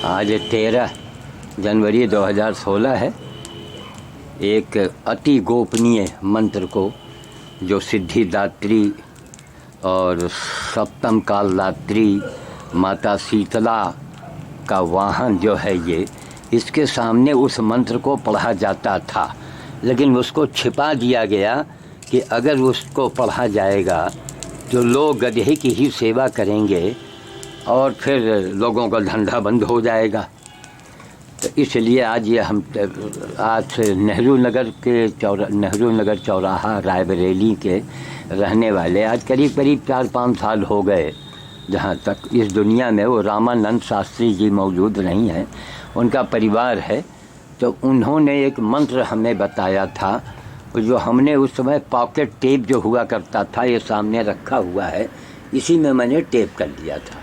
आज 13 जनवरी 2016 है। एक अति गोपनीय मंत्र को जो सिद्धिदात्री और सप्तम कालदात्री माता शीतला का वाहन जो है ये, इसके सामने उस मंत्र को पढ़ा जाता था, लेकिन उसको छिपा दिया गया कि अगर उसको पढ़ा जाएगा तो लोग गधे की ही सेवा करेंगे और फिर लोगों का धंधा बंद हो जाएगा। तो इसलिए आज ये हम आज नेहरू नगर चौराहा रायबरेली के रहने वाले आज करीब 4-5 साल हो गए जहाँ तक इस दुनिया में वो रामानंद शास्त्री जी मौजूद नहीं हैं, उनका परिवार है। तो उन्होंने एक मंत्र हमें बताया था, जो हमने उस समय पॉकेट टेप जो हुआ करता था ये सामने रखा हुआ है, इसी में मैंने टेप कर दिया था।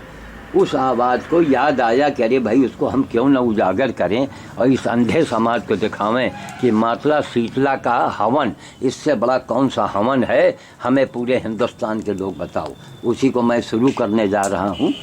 उस आवाज़ को याद आया कि अरे भाई उसको हम क्यों न उजागर करें और इस अंधे समाज को दिखावें कि माता शीतला का हवन, इससे बड़ा कौन सा हवन है, हमें पूरे हिंदुस्तान के लोग बताओ। उसी को मैं शुरू करने जा रहा हूँ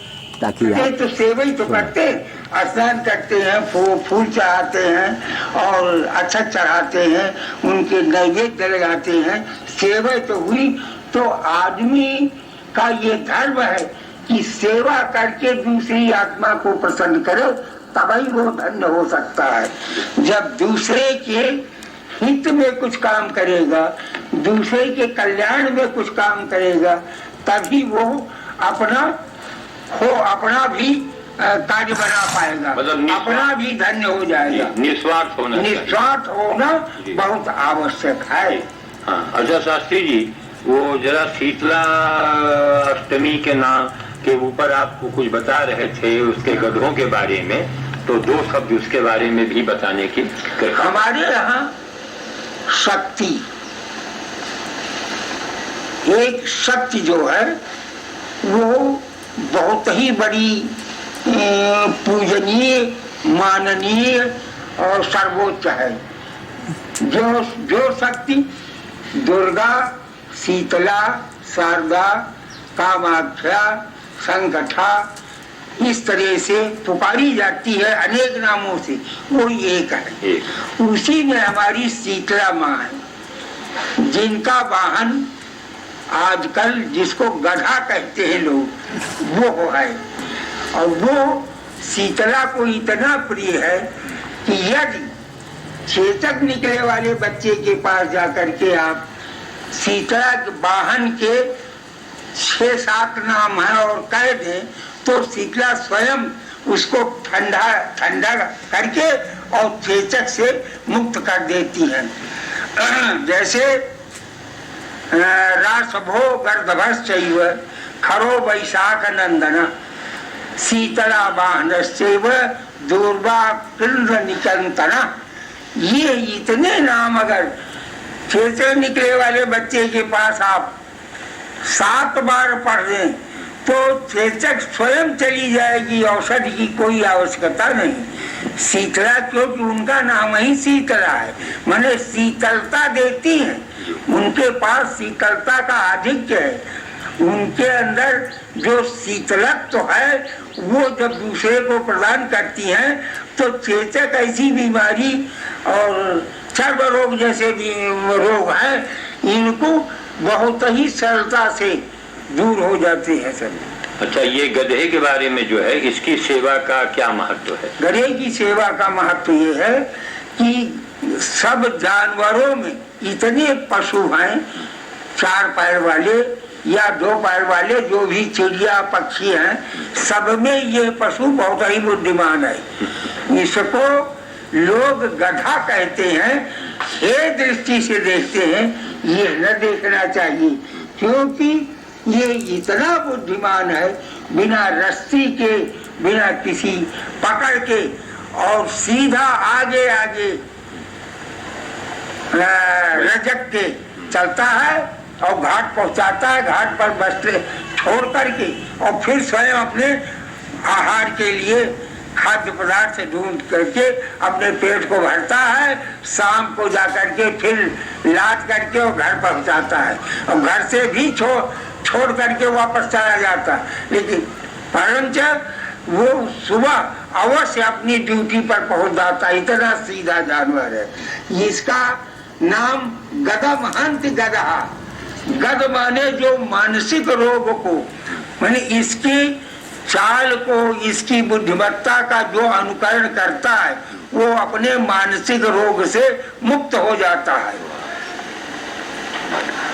ताकि तो सेवा ही तो करते हैं, स्नान करते हैं, फूल चढ़ाते हैं और अच्छा चढ़ाते हैं, उनके नैवेद्य लगाते हैं, सेवा तो हुई। तो आदमी का ये धर्म है कि सेवा करके दूसरी आत्मा को प्रसन्न करे, तभी वो धन्य हो सकता है। जब दूसरे के हित में कुछ काम करेगा, दूसरे के कल्याण में कुछ काम करेगा, तभी वो अपना भी कार्य बना पाएगा, मतलब अपना भी धन्य हो जाएगा। निस्वार्थ होना बहुत आवश्यक है। हाँ, अच्छा शास्त्री जी, वो जरा शीतला अष्टमी के नाम के ऊपर आपको कुछ बता रहे थे उसके गधों के बारे में, तो 2 शब्द उसके बारे में भी बताने की। हमारे यहाँ शक्ति, एक शक्ति जो है वो बहुत ही बड़ी पूजनीय, माननीय और सर्वोच्च है। जो शक्ति दुर्गा, शीतला, शारदा, कामाख्या, संकटा इस तरह से पुकारी जाती है अनेक नामों से, वो एक है। उसी में हमारी शीतला माँ है, जिनका वाहन आजकल जिसको गधा कहते हैं लोग, वो है। और वो शीतला को इतना प्रिय है कि यदि चेचक निकले वाले बच्चे के पास जाकर के आप शीतला के वाहन के 6-7 नाम है और कह दें, तो शीतला स्वयं उसको ठंडा करके और चेचक से मुक्त कर देती है। जैसे रासभो गर्दभश्चैव खरो वैशाख नंदन शीतला वाहनश्चैव दूर्वा कृंद्र निकंतना, ये इतने नाम अगर चेचक निकले वाले बच्चे के पास आप 7 बार पढ़ दें तो चेचक स्वयं चली जाएगी, औषधि की कोई आवश्यकता नहीं। शीतला क्योंकि उनका नाम ही शीतला है, माने शीतलता देती है, उनके पास शीतलता का आधिक्य है। उनके अंदर जो शीतलत्व तो है वो जब दूसरे को प्रदान करती हैं तो चेचक ऐसी बीमारी और चर्म रोग जैसे भी रोग है, इनको बहुत ही सरलता से दूर हो जाते हैं सब। अच्छा, ये गधे के बारे में जो है, इसकी सेवा का क्या महत्व है? गधे की सेवा का महत्व ये है कि सब जानवरों में इतने पशु हैं, 4 पैर वाले या 2 पैर वाले, जो भी चिड़िया पक्षी हैं, सब में ये पशु बहुत ही बुद्धिमान है। इसको लोग गधा कहते हैं, ये दृष्टि से देखते हैं, ये न देखना चाहिए, क्योंकि ये इतना बुद्धिमान है, बिना रस्सी के, बिना किसी पकड़ के और सीधा आगे आगे रजक के चलता है और घाट पहुंचाता है। घाट पर बस छोड़ करके और फिर स्वयं अपने आहार के लिए खाद्य पदार्थ ढूंढ करके अपने पेट को भरता है, शाम को जाकर के फिर लाद करके और घर पहुंचाता है, और घर से भी छोड़ करके वापस चला जाता है। लेकिन परंच वो सुबह अवश्य अपनी ड्यूटी पर पहुंच जाता है, इतना सीधा जानवर है। इसका नाम गदमहंत गदहा, गद माने जो मानसिक रोग को, माने इसकी चाल को, इसकी बुद्धिमत्ता का जो अनुकरण करता है वो अपने मानसिक रोग से मुक्त हो जाता है।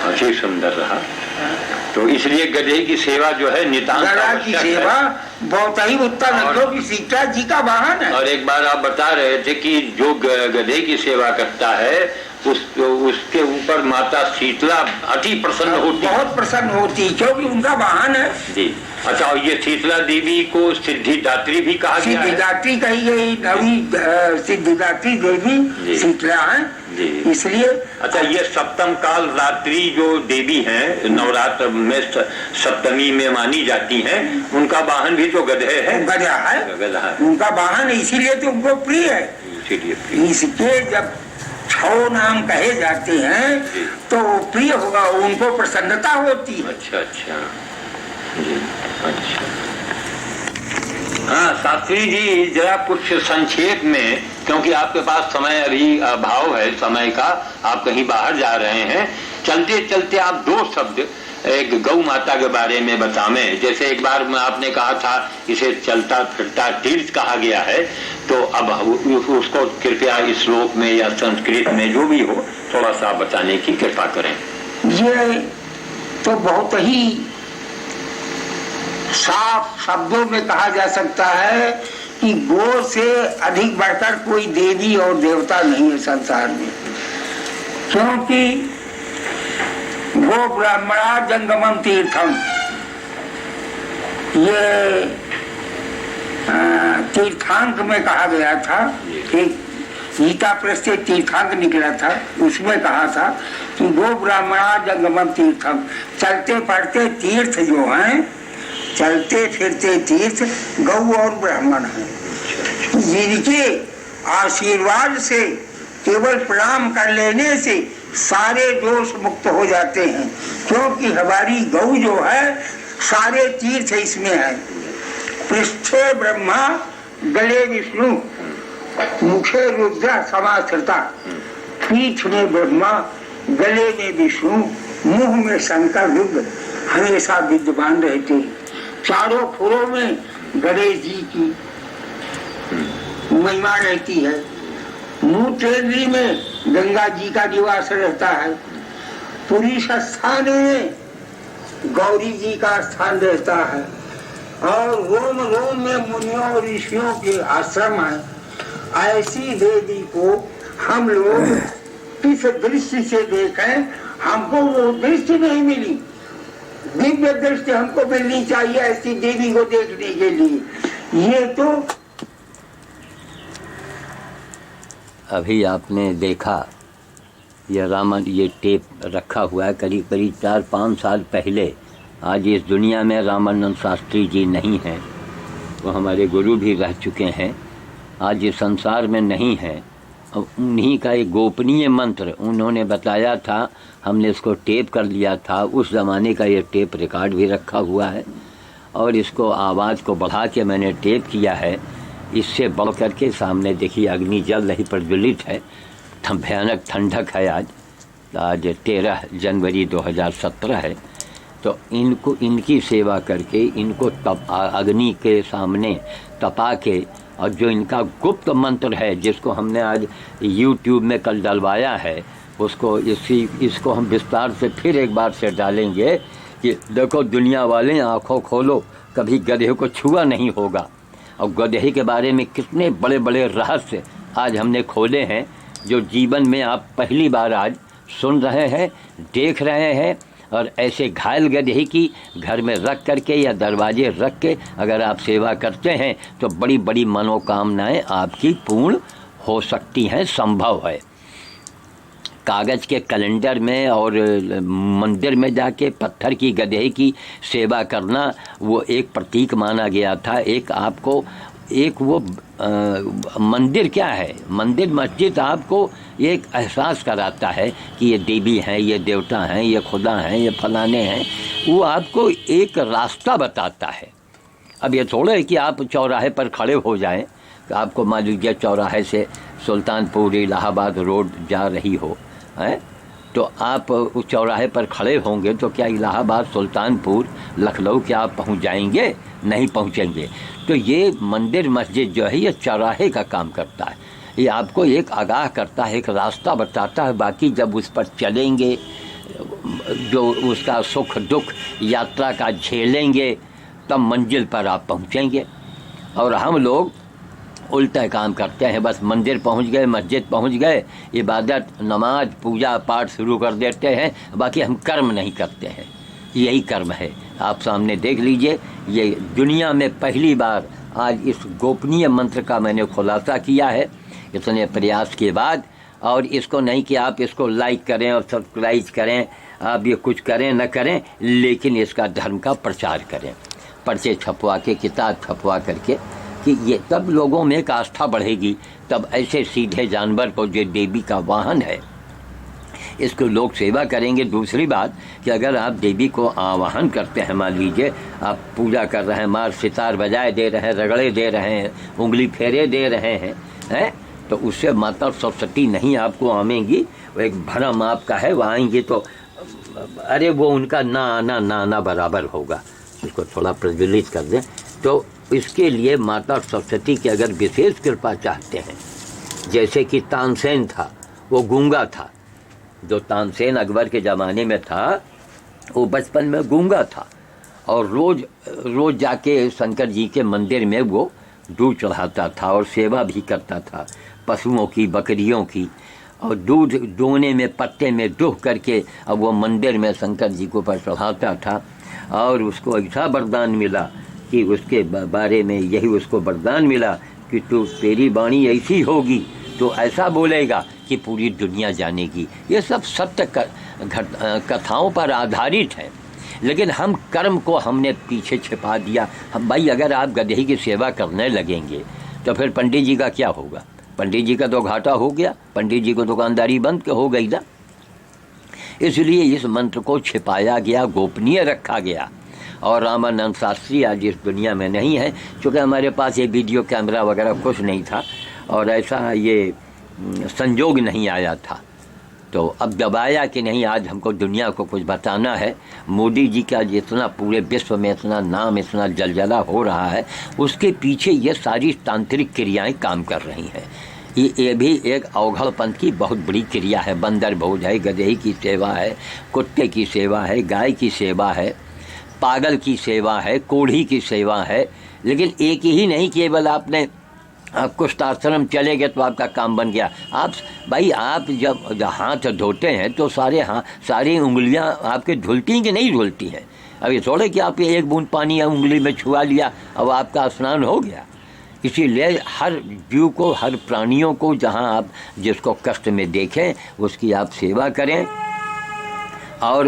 अच्छी सुंदर रहा। तो इसलिए गधे की सेवा जो है नितांत गधा की सेवा बहुत ही उत्तम है, क्योंकि सीता जी का वाहन है। और एक बार आप बता रहे थे कि जो गधे की सेवा करता है उसके ऊपर माता शीतला अति प्रसन्न होती, बहुत प्रसन्न होती, क्योंकि उनका वाहन है जी। अच्छा, और ये शीतला देवी को सिद्धिदात्री भी कहा गया है? सिद्धिदात्री कही गई, नवी सिद्धिदात्री देवी शीतला है इसलिए। अच्छा, ये सप्तम काल रात्रि जो देवी हैं नवरात्र में सप्तमी में मानी जाती हैं, उनका वाहन भी तो गधे है, गधा है उनका वाहन, इसीलिए तो उनको प्रिय है। इसीलिए इसके जब 6 नाम कहे जाते हैं तो प्रिय होगा, उनको प्रसन्नता होती है। अच्छा अच्छा जी, अच्छा। हाँ शास्त्री जी, जरा कुछ संक्षेप में, क्योंकि आपके पास समय अभी अभाव है समय का, आप कहीं बाहर जा रहे हैं, चलते चलते आप 2 शब्द एक गौ माता के बारे में बतावें। जैसे एक बार में आपने कहा था इसे चलता फिरता तीर्थ कहा गया है, तो अब उसको कृपया इस श्लोक में या संस्कृत में जो भी हो थोड़ा सा बताने की कृपा करें। ये तो बहुत ही साफ शब्दों में कहा जा सकता है कि गो से अधिक बढ़कर कोई देवी और देवता नहीं है संसार में, क्योंकि गो ब्राह्मणा जंगमम तीर्थम, ये तीर्थांक में कहा गया था, एक गीता प्रेस से तीर्थांक निकला था, उसमें कहा था कि गो ब्राह्मणा जंगमम तीर्थम, चलते पढ़ते तीर्थ जो हैं, चलते फिरते तीर्थ गौ और ब्राह्मण हैं, जिनके आशीर्वाद से केवल प्रणाम कर लेने से सारे दोष मुक्त हो जाते हैं, क्योंकि हमारी गौ जो है सारे तीर्थ इसमें है। पृष्ठे ब्रह्मा गले विष्णु मुखे रुद्र समाश्रिता, पीठ में ब्रह्मा गले में विष्णु मुंह में शंकर रुद्र हमेशा विद्यमान रहते हैं। चारों खुरों में गणेश जी की महिमा रहती है, मूत्रेंद्री में गंगा जी का निवास रहता है, पुरुष स्थान में गौरी जी का स्थान रहता है, और रोम रोम में मुनियों और ऋषियों के आश्रम है। ऐसी देवी को हम लोग किस दृष्टि से देखें, हमको वो दृष्टि नहीं मिली, दिव्य दृष्टि हमको मिलनी चाहिए ऐसी देवी को देखने के लिए। ये तो अभी आपने देखा यह रामायण, ये टेप रखा हुआ है करीब करीब 4-5 साल पहले। आज इस दुनिया में रामानंद शास्त्री जी नहीं हैं, वो हमारे गुरु भी रह चुके हैं, आज इस संसार में नहीं हैं। और उन्हीं का एक गोपनीय मंत्र उन्होंने बताया था, हमने इसको टेप कर लिया था, उस ज़माने का ये टेप रिकॉर्ड भी रखा हुआ है, और इसको आवाज़ को बढ़ा के मैंने टेप किया है। इससे बढ़ करके सामने देखिए अग्नि जल रही प्रज्वलित है, भयानक ठंडक है। आज 13 जनवरी 2017 है। तो इनको, इनकी सेवा करके, इनको अग्नि के सामने तपा के, और जो इनका गुप्त मंत्र है जिसको हमने आज YouTube में कल डलवाया है, इसको हम विस्तार से फिर एक बार से डालेंगे कि देखो दुनिया वाले आंखों खोलो, कभी गधे को छुआ नहीं होगा। और गधे के बारे में कितने बड़े बड़े रहस्य आज हमने खोले हैं, जो जीवन में आप पहली बार आज सुन रहे हैं, देख रहे हैं। और ऐसे घायल गधे की घर में रख करके या दरवाजे रख के अगर आप सेवा करते हैं तो बड़ी बड़ी मनोकामनाएं आपकी पूर्ण हो सकती हैं, संभव है। कागज़ के कैलेंडर में और मंदिर में जाके पत्थर की गधे की सेवा करना वो एक प्रतीक माना गया था। एक आपको एक वो मंदिर क्या है, मंदिर मस्जिद आपको एक एहसास कराता है कि ये देवी हैं, ये देवता हैं, ये खुदा हैं, ये फलाने हैं। वो आपको एक रास्ता बताता है। अब ये थोड़ा है कि आप चौराहे पर खड़े हो जाएं, तो आपको मान लीजिए चौराहे से सुल्तानपुर इलाहाबाद रोड जा रही हो, हैं, तो आप उस चौराहे पर खड़े होंगे तो क्या इलाहाबाद सुल्तानपुर लखनऊ क्या आप पहुंच जाएंगे? नहीं पहुंचेंगे। तो ये मंदिर मस्जिद जो है ये चौराहे का काम करता है, ये आपको एक आगाह करता है, एक रास्ता बताता है। बाकी जब उस पर चलेंगे, जो उसका सुख दुख यात्रा का झेलेंगे, तब मंजिल पर आप पहुंचेंगे। और हम लोग उल्टा काम करते हैं, बस मंदिर पहुंच गए, मस्जिद पहुंच गए, इबादत नमाज पूजा पाठ शुरू कर देते हैं, बाकी हम कर्म नहीं करते हैं। यही कर्म है। आप सामने देख लीजिए, ये दुनिया में पहली बार आज इस गोपनीय मंत्र का मैंने खुलासा किया है इतने प्रयास के बाद। और इसको नहीं कि आप इसको लाइक करें और सब्सक्राइब करें, आप ये कुछ करें न करें, लेकिन इसका धर्म का प्रचार करें, पर्चे छपवा के, किताब छपवा करके, कि ये तब लोगों में एक आस्था बढ़ेगी। तब ऐसे सीधे जानवर को जो देवी का वाहन है, इसको लोग सेवा करेंगे। दूसरी बात कि अगर आप देवी को आवाहन करते हैं, मान लीजिए आप पूजा कर रहे हैं, मार सितार बजाए दे रहे हैं, रगड़े दे रहे हैं, उंगली फेरे दे रहे हैं, तो उससे माता सरस्वती नहीं आपको आमेंगी। वो एक भरम आपका है, वो आएंगे तो अरे वो उनका ना आना बराबर होगा। इसको थोड़ा प्रज्वलित कर दें। तो इसके लिए माता सरस्वती की अगर विशेष कृपा चाहते हैं, जैसे कि तानसेन था, वो गूंगा था। जो तानसेन अकबर के ज़माने में था, वो बचपन में गूंगा था और रोज़ जाके शंकर जी के मंदिर में वो दूध चढ़ाता था और सेवा भी करता था पशुओं की, बकरियों की। और दूध दोने में पत्ते में दुह करके अब वो मंदिर में शंकर जी को पर चढ़ाता था। और उसको ऐसा वरदान मिला कि उसके बारे में यही उसको वरदान मिला कि तेरी वाणी ऐसी होगी, तो ऐसा बोलेगा कि पूरी दुनिया जानेगी। ये सब सत्य कथाओं पर आधारित है, लेकिन हम कर्म को हमने पीछे छिपा दिया। हम भाई, अगर आप गधे की सेवा करने लगेंगे तो फिर पंडित जी का क्या होगा? पंडित जी का तो घाटा हो गया, पंडित जी को दुकानदारी बंद हो गई ना। इसलिए इस मंत्र को छिपाया गया, गोपनीय रखा गया। और रामानंद शास्त्री आज इस दुनिया में नहीं है, क्योंकि हमारे पास ये वीडियो कैमरा वगैरह कुछ नहीं था और ऐसा ये संजोग नहीं आया था। तो अब जब आया कि नहीं, आज हमको दुनिया को कुछ बताना है। मोदी जी का जितना पूरे विश्व में इतना नाम, इतना जलजला हो रहा है, उसके पीछे ये सारी तांत्रिक क्रियाएं काम कर रही हैं। ये भी एक अवघड़पंथ की बहुत बड़ी क्रिया है। बंदर भोज है, गधे की सेवा है, कुत्ते की सेवा है, गाय की सेवा है, पागल की सेवा है, कोढ़ी की सेवा है। लेकिन एक ही नहीं, केवल आपने कुछ आश्रम चले गए तो आपका काम बन गया। आप भाई, आप जब हाथ धोते हैं तो सारी उंगलियां आपके धुलती हैं कि नहीं धुलती हैं? अब ये थोड़े कि आप एक बूंद पानी या उंगली में छुआ लिया अब आपका स्नान हो गया। इसीलिए हर जीव को, हर प्राणियों को, जहां आप जिसको कष्ट में देखें उसकी आप सेवा करें। और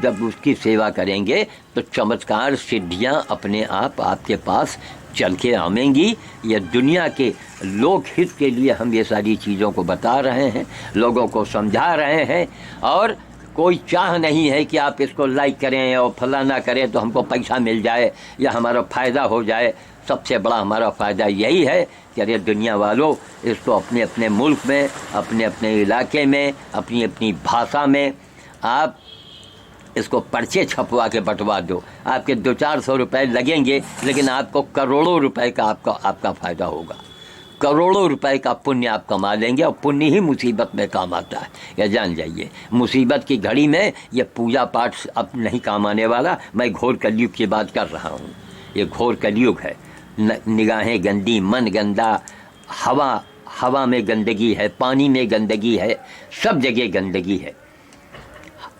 जब उसकी सेवा करेंगे तो चमत्कार सिद्धियां अपने आप आपके पास चल के आवेंगी। ये दुनिया के लोक हित के लिए हम ये सारी चीज़ों को बता रहे हैं, लोगों को समझा रहे हैं। और कोई चाह नहीं है कि आप इसको लाइक करें और फलाना करें तो हमको पैसा मिल जाए या हमारा फ़ायदा हो जाए। सबसे बड़ा हमारा फ़ायदा यही है कि अरे दुनिया वालों, इसको अपने अपने मुल्क में, अपने अपने इलाके में, अपनी अपनी भाषा में आप इसको पर्चे छपवा के बंटवा दो। आपके 200-400 रुपये लगेंगे, लेकिन आपको करोड़ों रुपए का आपका फ़ायदा होगा। करोड़ों रुपए का पुण्य आप कमा लेंगे। और पुण्य ही मुसीबत में काम आता है, यह जान जाइए। मुसीबत की घड़ी में ये पूजा पाठ अब नहीं काम आने वाला। मैं घोर कलयुग की बात कर रहा हूँ। ये घोर कलयुग है। निगाहें गंदी, मन गंदा, हवा में गंदगी है, पानी में गंदगी है, सब जगह गंदगी है,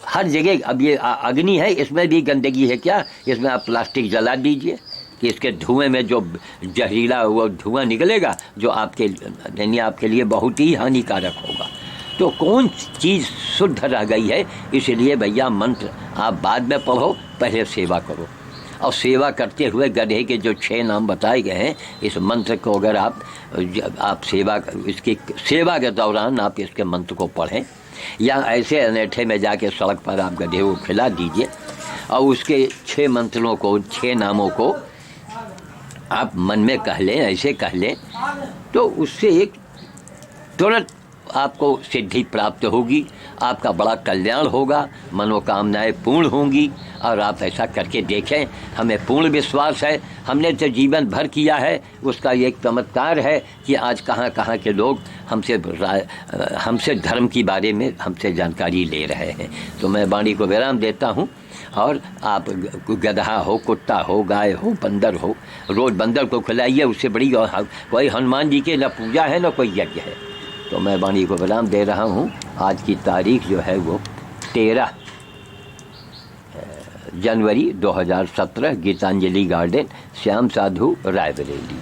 हर जगह। अब ये अग्नि है, इसमें भी गंदगी है क्या? इसमें आप प्लास्टिक जला दीजिए कि इसके धुएं में जो जहरीला वो धुआं निकलेगा, जो आपके लिए बहुत ही हानिकारक होगा। तो कौन चीज़ शुद्ध रह गई है? इसलिए भैया, मंत्र आप बाद में पढ़ो, पहले सेवा करो। और सेवा करते हुए गधे के जो 6 नाम बताए गए हैं, इस मंत्र को अगर आप इसकी सेवा के दौरान आप इसके मंत्र को पढ़ें, या ऐसे अनेठे में जाके सड़क पर आप गधे को खिला दीजिए और उसके 6 मंत्रों को, 6 नामों को आप मन में कह लें, ऐसे कह लें, तो उससे एक तुरंत आपको सिद्धि प्राप्त होगी, आपका बड़ा कल्याण होगा, मनोकामनाएं पूर्ण होंगी। और आप ऐसा करके देखें, हमें पूर्ण विश्वास है, हमने जो जीवन भर किया है उसका एक चमत्कार है कि आज कहाँ कहाँ के लोग हमसे धर्म के बारे में हमसे जानकारी ले रहे हैं। तो मैं वाणी को विराम देता हूँ। और आप गधा हो, कुत्ता हो, गाय हो, बंदर हो, रोज़ बंदर को खिलाइए, उससे बड़ी कोई हनुमान जी के न पूजा है न कोई यज्ञ है। तो मैं वाणी को विराम दे रहा हूँ। आज की तारीख जो है वो 13 जनवरी 2017, गीतांजलि गार्डन, श्याम साधु, रायबरेली।